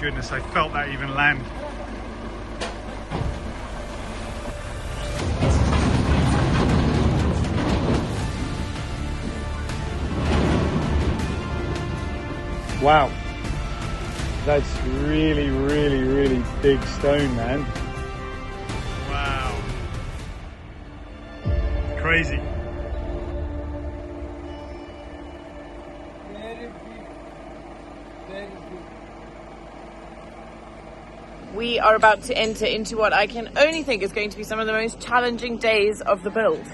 goodness, I felt that even land. Wow, that's really, really, really big stone, man. Wow, crazy. We are about to enter into what I can only think is going to be some of the most challenging days of the build.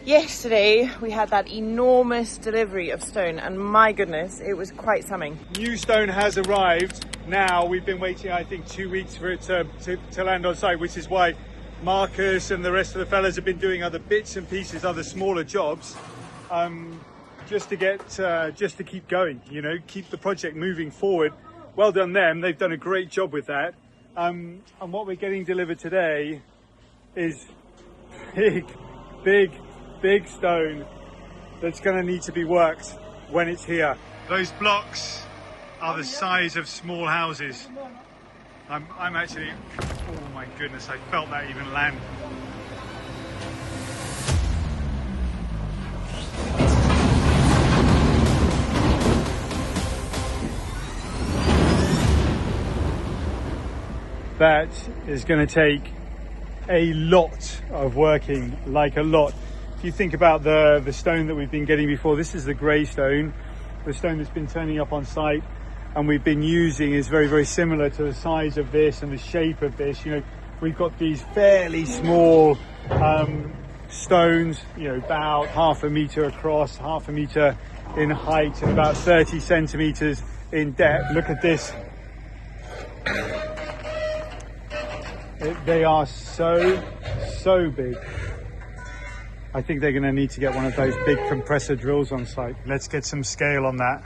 Yesterday we had that enormous delivery of stone and my goodness, it was quite something. New stone has arrived. Now we've been waiting, I think, 2 weeks for it to land on site, which is why Marcus and the rest of the fellas have been doing other bits and pieces, other smaller jobs, just to keep going, you know, keep the project moving forward. Well done them, they've done a great job with that. And what we're getting delivered today is big stone that's going to need to be worked when it's here. Those blocks are the size of small houses. I'm actually, oh my goodness, I felt that even land. That is going to take a lot of working, like a lot. If you think about the stone that we've been getting before, this is the grey stone. The stone that's been turning up on site and we've been using is very, very similar to the size of this and the shape of this. You know, we've got these fairly small stones, you know, about 1/2 metre across, 1/2 metre in height and about 30 centimetres in depth. Look at this. They are so big. I think they're going to need to get one of those big compressor drills on site. Let's get some scale on that.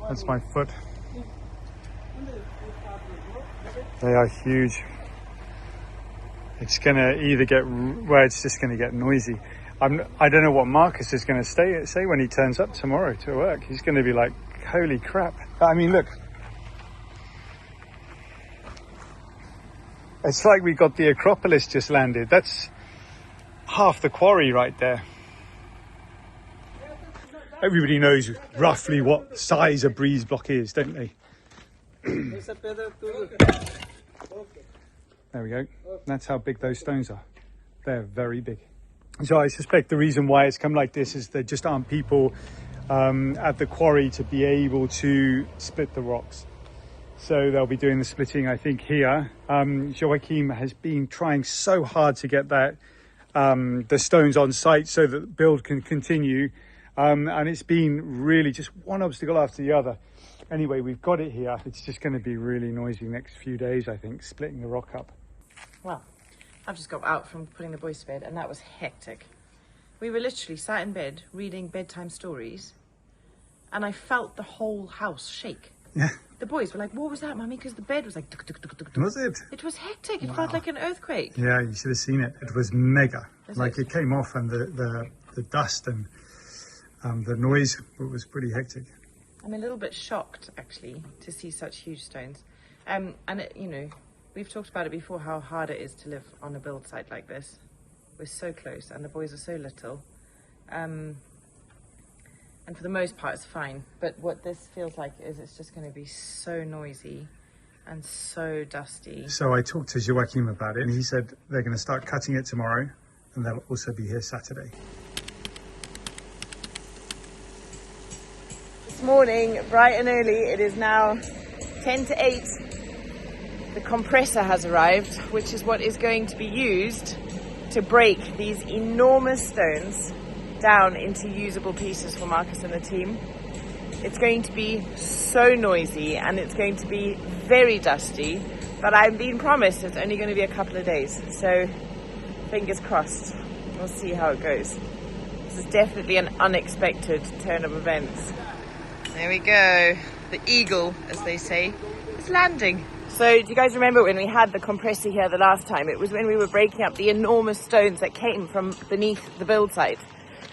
That's my foot. They are huge. It's going to either get, well, it's just going to get noisy. I don't know what Marcus is going to say when he turns up tomorrow to work. He's going to be like, holy crap. I mean, look. It's like we got the Acropolis just landed. That's half the quarry right there. Everybody knows roughly what size a breeze block is, don't they? There we go. That's how big those stones are. They're very big. So I suspect the reason why it's come like this is there just aren't people at the quarry to be able to split the rocks. So they'll be doing the splitting, I think, here. Joachim has been trying so hard to get that the stones on site so that the build can continue. And it's been really just one obstacle after the other. Anyway, we've got it here. It's just going to be really noisy next few days, I think, splitting the rock up. Well, I've just got out from putting the boys to bed and that was hectic. We were literally sat in bed reading bedtime stories and I felt the whole house shake. Yeah. The boys were like, what was that, Mummy? Because the bed was like... Tuk, tuk, tuk, tuk, tuk. Was it? It was hectic. It felt like an earthquake. Yeah, you should have seen it. It was mega. It came off and the dust and the noise was pretty hectic. I'm a little bit shocked, actually, to see such huge stones. And, you know, we've talked about it before, how hard it is to live on a build site like this. We're so close and the boys are so little. And for the most part, it's fine. But what this feels like is it's just going to be so noisy and so dusty. So I talked to Joachim about it and he said they're going to start cutting it tomorrow and they'll also be here Saturday. This morning, bright and early, it is now 10 to 8. The compressor has arrived, which is what is going to be used to break these enormous stones down into usable pieces for Marcus and the team. It's going to be so noisy and it's going to be very dusty, but I've been promised it's only going to be a couple of days, so fingers crossed. We'll see how it goes. This is definitely an unexpected turn of events. There we go. The eagle, as they say, is landing. So do you guys remember when we had the compressor here the last time? It was when we were breaking up the enormous stones that came from beneath the build site.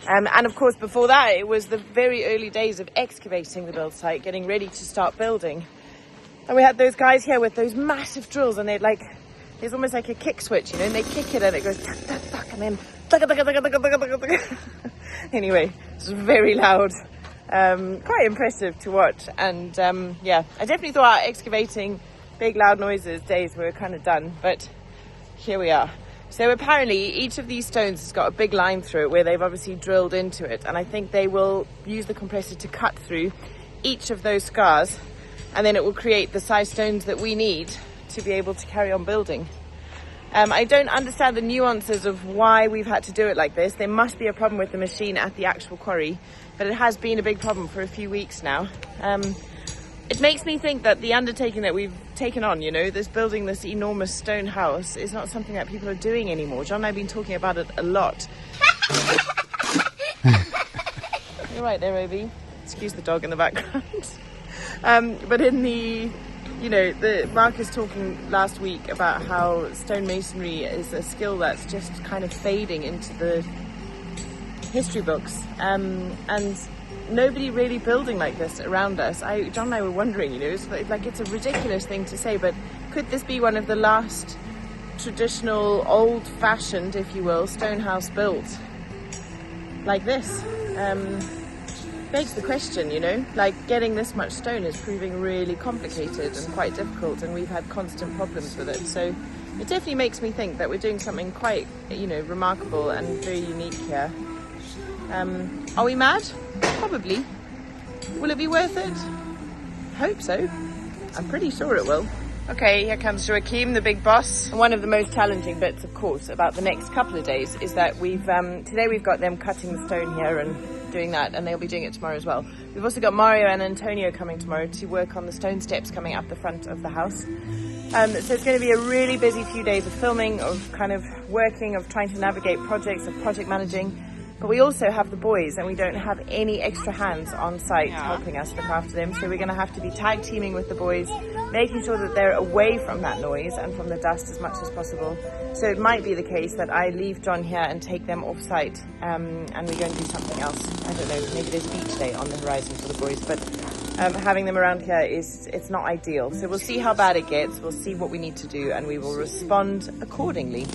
And of course, before that, it was the very early days of excavating the build site, getting ready to start building. And we had those guys here with those massive drills, and they'd like, there's almost like a kick switch, you know, and they kick it and it goes tuck, tuck, tuck, and then tuck, tuck, tuck, tuck, tuck, tuck, tuck. Anyway, it's very loud, quite impressive to watch. And yeah, I definitely thought our excavating big loud noises days were kind of done, but here we are. So apparently each of these stones has got a big line through it where they've obviously drilled into it, and I think they will use the compressor to cut through each of those scars, and then it will create the size stones that we need to be able to carry on building. I don't understand the nuances of why we've had to do it like this. There must be a problem with the machine at the actual quarry, but it has been a big problem for a few weeks now. It makes me think that the undertaking that we've taken on, you know, this building this enormous stone house, is not something that people are doing anymore. John and I have been talking about it a lot. You're right there, Obi. Excuse the dog in the background. But in the, you know, Mark was talking last week about how stonemasonry is a skill that's just kind of fading into the history books. And nobody really building like this around us. John and I were wondering, you know, it's a ridiculous thing to say, but could this be one of the last traditional, old-fashioned, if you will, stone house built like this? Begs the question, you know, like getting this much stone is proving really complicated and quite difficult, and we've had constant problems with it. So it definitely makes me think that we're doing something quite, you know, remarkable and very unique here. Are we mad? Probably. Will it be worth it? Hope so. I'm pretty sure it will. Okay, here comes Joachim, the big boss. And one of the most challenging bits, of course, about the next couple of days is that today we've got them cutting the stone here and doing that, and they'll be doing it tomorrow as well. We've also got Mario and Antonio coming tomorrow to work on the stone steps coming up the front of the house. So it's going to be a really busy few days of filming, of kind of working, of trying to navigate projects, of project managing. But we also have the boys, and we don't have any extra hands on site helping us look after them. So we're going to have to be tag teaming with the boys, making sure that they're away from that noise and from the dust as much as possible. So it might be the case that I leave John here and take them off site, and we go and do something else. I don't know, maybe there's a beach day on the horizon for the boys, but having them around here it's not ideal. So we'll see how bad it gets, we'll see what we need to do, and we will respond accordingly.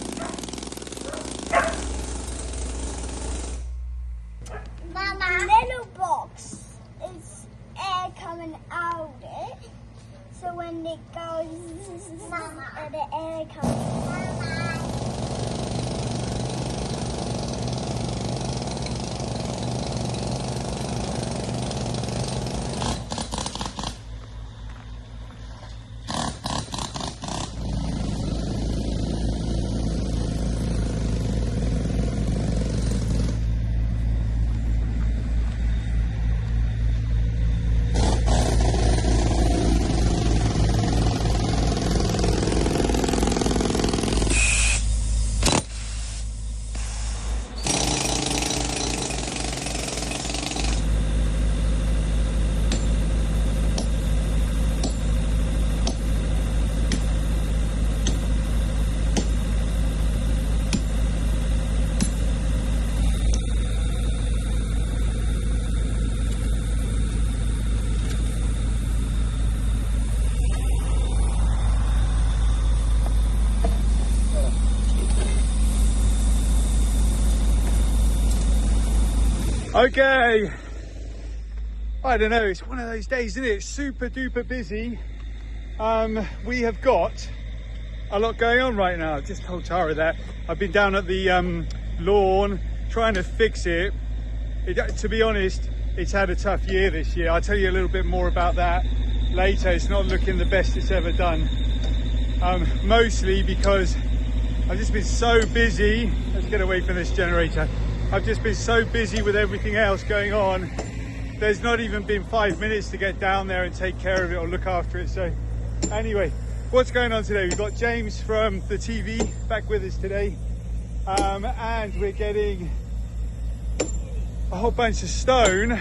Little box is air coming out of it, so when it goes, the air comes. Okay, I don't know, it's one of those days, isn't it? Super duper busy. We have got a lot going on right now. I've just told Tara that I've been down at the lawn trying to fix it. To be honest, it's had a tough year this year. I'll tell you a little bit more about that later. It's not looking the best it's ever done. Mostly because I've just been so busy. Let's get away from this generator. I've just been so busy with everything else going on. There's not even been 5 minutes to get down there and take care of it or look after it. So anyway, what's going on today? We've got James from the TV back with us today. And we're getting a whole bunch of stone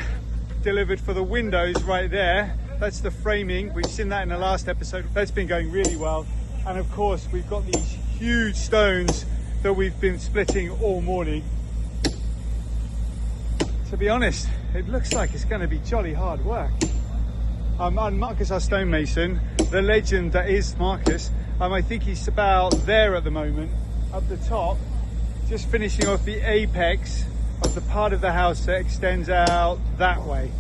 delivered for the windows right there. That's the framing. We've seen that in the last episode. That's been going really well. And of course, we've got these huge stones that we've been splitting all morning. To be honest, it looks like it's going to be jolly hard work. And Marcus, our stonemason, the legend that is Marcus, I think he's about there at the moment, up the top, just finishing off the apex of the part of the house that extends out that way.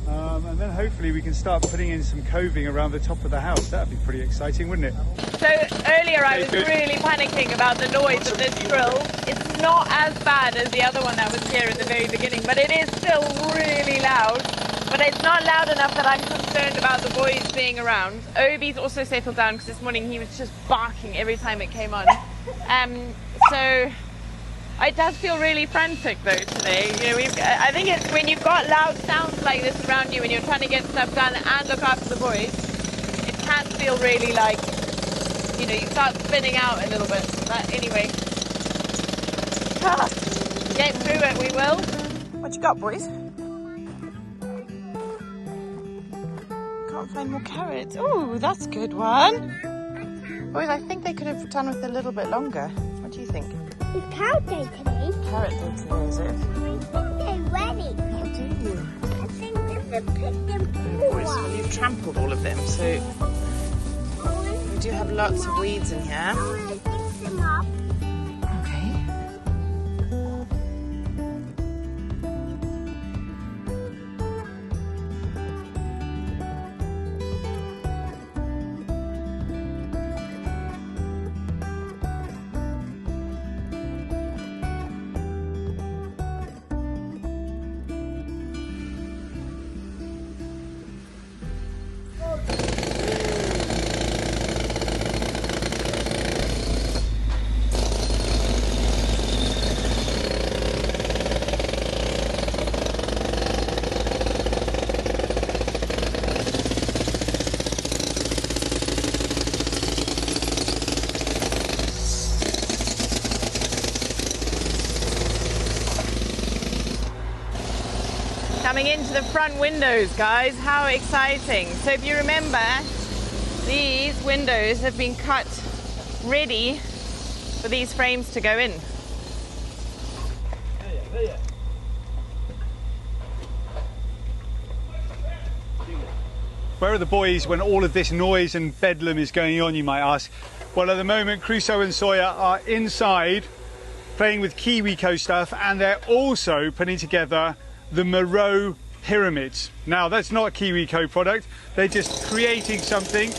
And then hopefully we can start putting in some coving around the top of the house. That'd be pretty exciting, wouldn't it? So earlier I was really panicking about the noise of this drill. It's not as bad as the other one that was here at the very beginning, but it is still really loud. But it's not loud enough that I'm concerned about the boys being around. Obi's also settled down because this morning he was just barking every time it came on. So it does feel really frantic though today. You know, I think it's when you've got loud sounds like this around you and you're trying to get stuff done and look after the boys, it can feel really like, you know, you start spinning out a little bit. But anyway, get through it, we will. What you got, boys? Can't find more carrots. Oh, that's a good one. Boys, I think they could have done with a little bit longer. What do you think? It's carrot day today. Carrot day today, is it? I think they're ready. How do you? I think we should pick them Boys, well, you've trampled all of them, so we do have lots of weeds in here. I'm going to pick them up. Okay. Coming into the front windows, guys, how exciting. So if you remember, these windows have been cut ready for these frames to go in. Where are the boys when all of this noise and bedlam is going on, you might ask? Well, at the moment, Crusoe and Sawyer are inside playing with KiwiCo stuff, and they're also putting together the Moreau pyramids. Now, that's not a KiwiCo product. They're just creating something.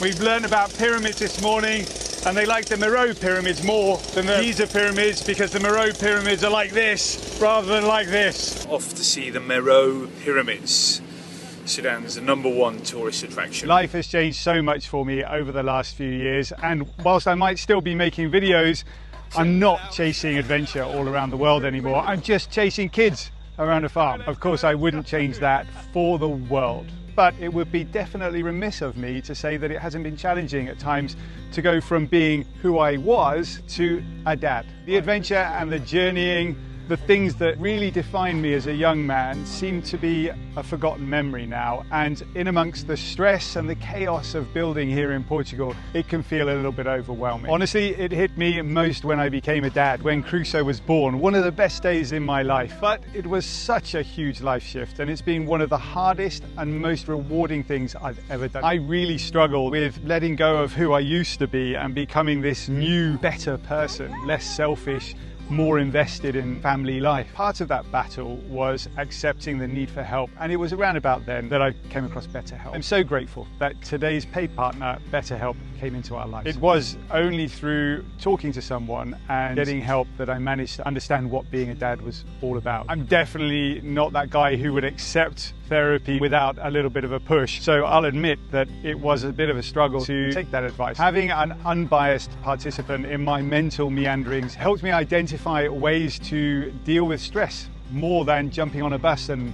We've learned about pyramids this morning, and they like the Moreau pyramids more than the Giza pyramids because the Moreau pyramids are like this rather than like this. Off to see the Moreau pyramids. Sudan's the #1 tourist attraction. Life has changed so much for me over the last few years, and whilst I might still be making videos, I'm not chasing adventure all around the world anymore. I'm just chasing kids around a farm. Of course, I wouldn't change that for the world, but it would be definitely remiss of me to say that it hasn't been challenging at times to go from being who I was to a dad. The adventure and the journeying, the things that really defined me as a young man seem to be a forgotten memory now, and in amongst the stress and the chaos of building here in Portugal, it can feel a little bit overwhelming. Honestly, it hit me most when I became a dad, when Crusoe was born, one of the best days in my life. But it was such a huge life shift, and it's been one of the hardest and most rewarding things I've ever done. I really struggle with letting go of who I used to be and becoming this new, better person, less selfish, more invested in family life. Part of that battle was accepting the need for help, and it was around about then that I came across BetterHelp. I'm so grateful that today's paid partner, BetterHelp, came into our lives. It was only through talking to someone and getting help that I managed to understand what being a dad was all about. I'm definitely not that guy who would accept therapy without a little bit of a push, so I'll admit that it was a bit of a struggle to take that advice. Having an unbiased participant in my mental meanderings helped me identify ways to deal with stress more than jumping on a bus and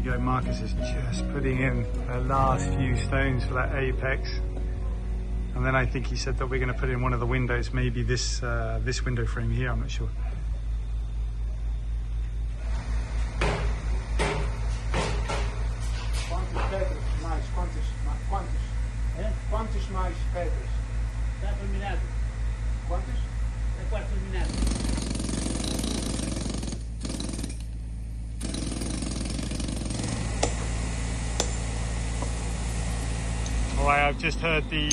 we go. Marcus is just putting in the last few stones for that apex. And then I think he said that we're going to put in one of the windows, maybe this this window frame here, I'm not sure. Quantos mais pedras? Está terminado. Quantos? Está quase terminado. All right, I've just heard the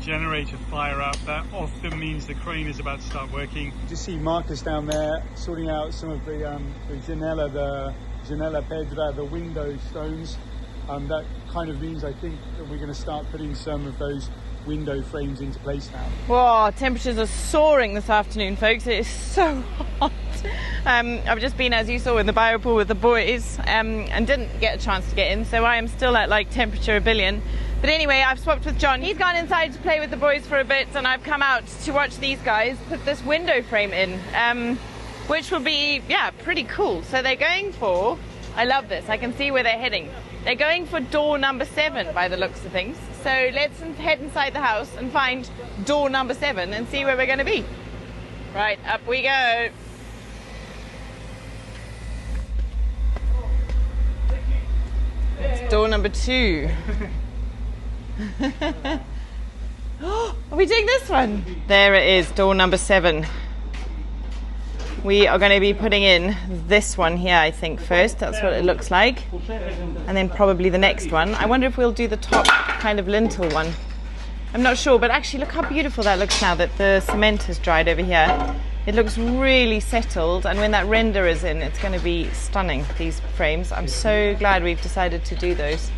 generator fire up. That often means the crane is about to start working. You just see Marcus down there sorting out some of the janela pedra, the window stones. That kind of means I think that we're going to start putting some of those window frames into place now. Whoa, temperatures are soaring this afternoon, folks. It is so hot. I've just been, as you saw, in the biopool with the boys and didn't get a chance to get in, so I am still at like temperature 1 billion. But anyway, I've swapped with John. He's gone inside to play with the boys for a bit, and I've come out to watch these guys put this window frame in, which will be, yeah, pretty cool. So they're going for, I love this, I can see where they're heading. They're going for door number 7 by the looks of things. So let's head inside the house and find door number 7 and see where we're going to be. Right, up we go. It's door number 2. Are we doing this one? There it is, door number 7. We are going to be putting in this one here, I think, first. That's what it looks like. And then probably the next one. I wonder if we'll do the top kind of lintel one. I'm not sure, but actually look how beautiful that looks now that the cement has dried over here. It looks really settled, and when that render is in, it's going to be stunning, these frames. I'm so glad we've decided to do those.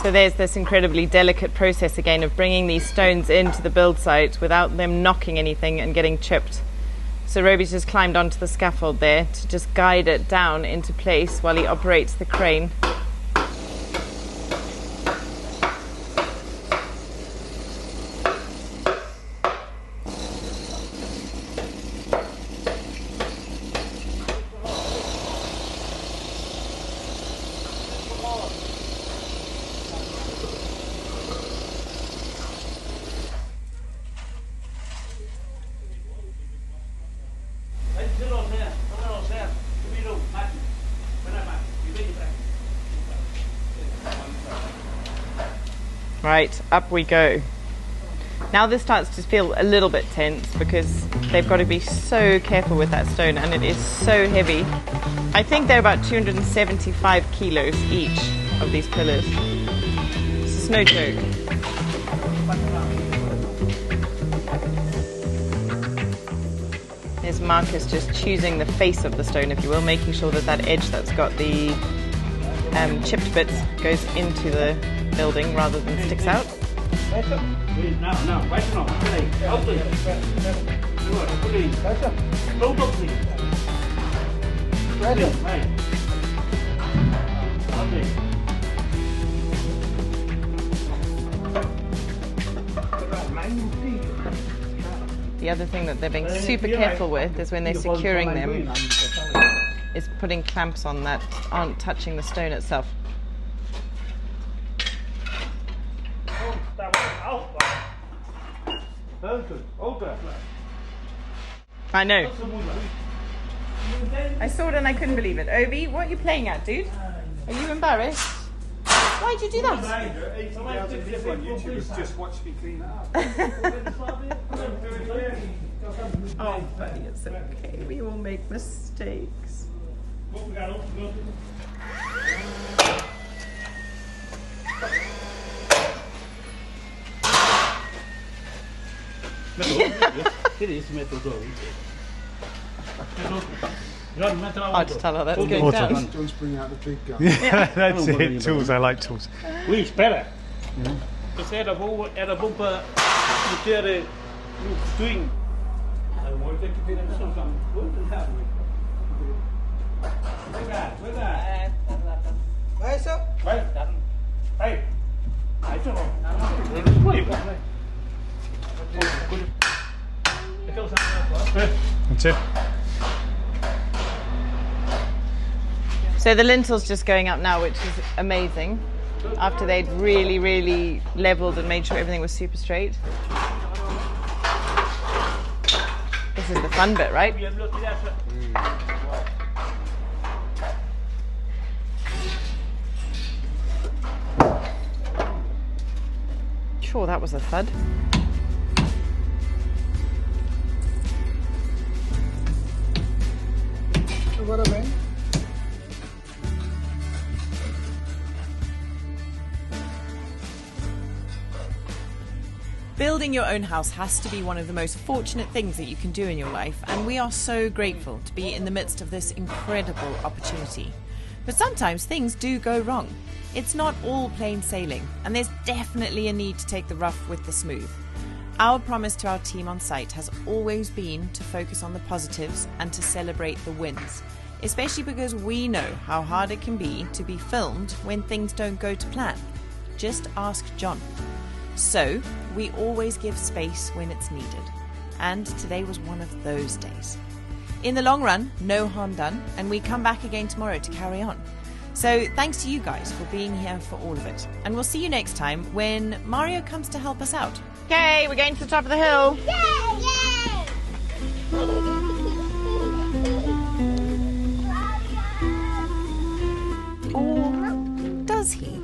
So there's this incredibly delicate process again of bringing these stones into the build site without them knocking anything and getting chipped. So Roby's just climbed onto the scaffold there to just guide it down into place while he operates the crane. Right, up we go. Now this starts to feel a little bit tense because they've got to be so careful with that stone, and it is so heavy. I think they're about 275 kilos each of these pillars. It's no joke. There's Marcus just choosing the face of the stone, if you will, making sure that that edge that's got the chipped bits goes into the building rather than sticks out. The other thing that they're being super careful with is when they're securing them, is putting clamps on that aren't touching the stone itself. I know. I saw it and I couldn't believe it. Obi, what are you playing at, dude? Are you embarrassed? Why'd you do that? YouTubers just watch me clean that up. Oh, buddy, it's okay. We all make mistakes. Hard to tell how that's going down. John's bringing out the big gun. Yeah, that's it. Tools, I like tools. Oui, espera. Você era bom para meter no swing. Agora tem que vir a missão. Vai, só. Vai. Vai. That's it. So the lintel's just going up now, which is amazing. After they'd really leveled and made sure everything was super straight. This is the fun bit, right? Sure, that was a thud. Building your own house has to be one of the most fortunate things that you can do in your life, and we are so grateful to be in the midst of this incredible opportunity. But sometimes things do go wrong. It's not all plain sailing, and there's definitely a need to take the rough with the smooth. Our promise to our team on site has always been to focus on the positives and to celebrate the wins, especially because we know how hard it can be to be filmed when things don't go to plan. Just ask John. So, we always give space when it's needed, and today was one of those days. In the long run, no harm done, and we come back again tomorrow to carry on. So thanks to you guys for being here for all of it, and we'll see you next time when Mario comes to help us out. Okay, we're going to the top of the hill. Yay! Or does he?